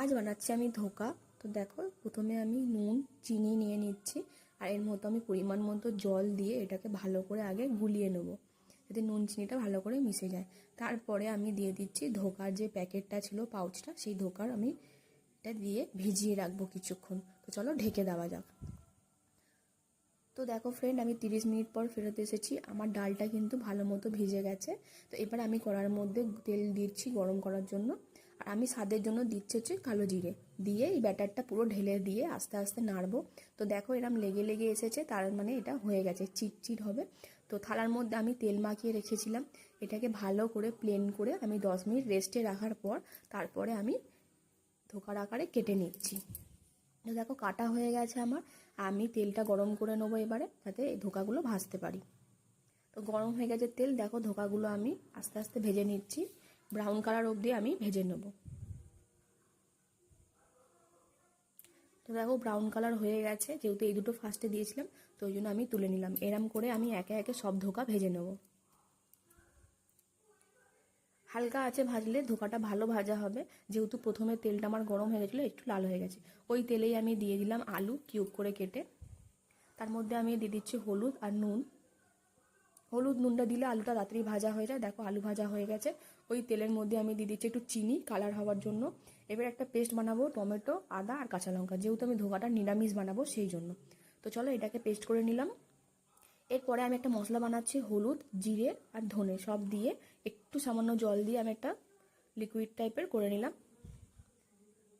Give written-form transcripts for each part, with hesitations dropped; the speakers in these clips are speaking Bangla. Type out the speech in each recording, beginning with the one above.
আজ বানাচ্ছি আমি ধোকা। তো দেখো, প্রথমে আমি নুন চিনি নিয়ে নিচ্ছি, আর এর মতো আমি পরিমাণ মতো জল দিয়ে এটাকে ভালো করে আগে গুলিয়ে নেব, যাতে নুন চিনিটা ভালো করে মিশে যায়। তারপরে আমি দিয়ে দিচ্ছি ধোকার যে প্যাকেটটা ছিল, পাউচটা, সেই ধোকার আমি এটা দিয়ে ভিজিয়ে রাখবো কিছুক্ষণ। তো চলো ঢেকে দেওয়া যাক। তো দেখো ফ্রেন্ড, আমি 30 মিনিট পর ফেরত এসেছি। আমার ডালটা কিন্তু ভালো মতো ভিজে গেছে। তো এবার আমি কড়ার মধ্যে তেল দিচ্ছি গরম করার জন্য, আর আমি স্বাদের জন্য দিচ্ছি হচ্ছে কালো জিরে, দিয়ে এই ব্যাটারটা পুরো ঢেলে দিয়ে আস্তে আস্তে নাড়বো। তো দেখো এরম লেগে লেগে এসেছে, তার মানে এটা হয়ে গেছে, চিটচিট হবে। তো থালার মধ্যে আমি তেল মাখিয়ে রেখেছিলাম, এটাকে ভালো করে প্লেন করে আমি 10 মিনিট রেস্টে রাখার পর তারপরে আমি ধোকার আকারে কেটে নিচ্ছি। তো দেখো কাটা হয়ে গেছে আমার। আমি তেলটা গরম করে নেবো এবারে, যাতে এই ধোকাগুলো ভাজতে পারি। তো গরম হয়ে গেছে তেল, দেখো ধোকাগুলো আমি আস্তে আস্তে ভেজে নিচ্ছি, ব্রাউন কালার অবধি আমি ভেজে নেব। তো দেখো ব্রাউন কালার হয়ে গেছে, যেহেতু এই দুটো ফার্স্টে দিয়েছিলাম, তো ওই জন্য আমি তুলে নিলাম। এরম করে আমি একে একে সব ধোকা ভেজে নেব। হালকা আছে ভাজলে ধোকাটা ভালো ভাজা হবে, যেহেতু প্রথমে তেলটা আমার গরম হয়ে গেছিলো, একটু লাল হয়ে গেছে। ওই তেলেই আমি দিয়ে দিলাম আলু কিউব করে কেটে। তার মধ্যে আমি দিয়ে দিচ্ছি হলুদ আর নুন। হলুদ নুনটা দিলে আলুটা তাড়াতাড়ি ভাজা হয়ে যায়। দেখো আলু ভাজা হয়ে গেছে। ওই তেলের মধ্যে আমি দিয়ে দিচ্ছি একটু চিনি কালার হওয়ার জন্য। এবার একটা পেস্ট বানাবো টমেটো, আদা আর কাঁচা লঙ্কা, যেহেতু আমি ধোকাটা নিরামিষ বানাবো সেই জন্য। তো চলো এটাকে পেস্ট করে নিলাম। এরপরে আমি একটা মশলা বানাচ্ছি, হলুদ জিরে আর ধনে সব দিয়ে একটু সামান্য জল দিয়ে আমি একটা লিকুইড টাইপের করে নিলাম।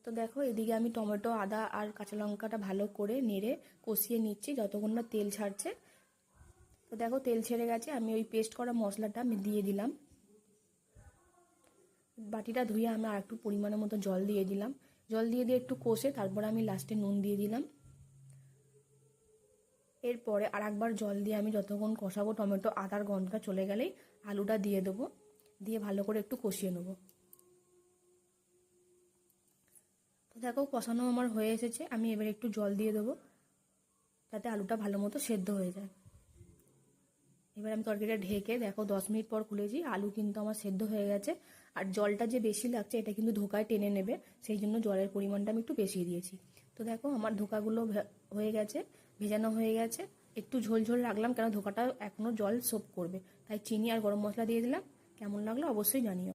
তো দেখো এদিকে আমি টমেটো, আদা আর কাঁচা লঙ্কাটা ভালো করে নেড়ে কষিয়ে নিচ্ছি যতক্ষণ না তেল ছাড়ছে। তো দেখো তেল ছেড়ে গেছে, আমি ওই পেস্ট করা মশলাটা আমি দিয়ে দিলাম। বাটিটা ধুয়ে আমি আর একটু পরিমাণের মতো জল দিয়ে দিলাম। জল দিয়ে একটু কষে তারপরে আমি লাস্টে নুন দিয়ে দিলাম। এরপরে আর একবার জল দিয়ে আমি যতক্ষণ কষাবো, টমেটো আদার গন্ধটা চলে গেলেই আলুটা দিয়ে দেবো, দিয়ে ভালো করে একটু কষিয়ে নেবো। তো দেখো কষানো আমার হয়ে এসেছে, আমি এবার একটু জল দিয়ে দেবো যাতে আলুটা ভালো মতো সেদ্ধ হয়ে যায়। এবার আমি তরকারিটা ঢেকে দেখো 10 মিনিট পর খুলেছি, আলু কিন্তু আমার সেদ্ধ হয়ে গেছে। আর জলটা যে বেশি লাগছে এটা কিন্তু ধোকায় টেনে নেবে, সেই জন্য জলের পরিমাণটা আমি একটু বেশি দিয়েছি। তো দেখো আমার ধোকাগুলো হয়ে গেছে, ভেজানো হয়ে গেছে। একটু ঝোল ঝোল রাখলাম, কেন ধোকাটা এখনো জল সোপ করবে, তাই চিনি আর গরম মশলা দিয়ে দিলাম। কেমন লাগলো অবশ্যই জানিও।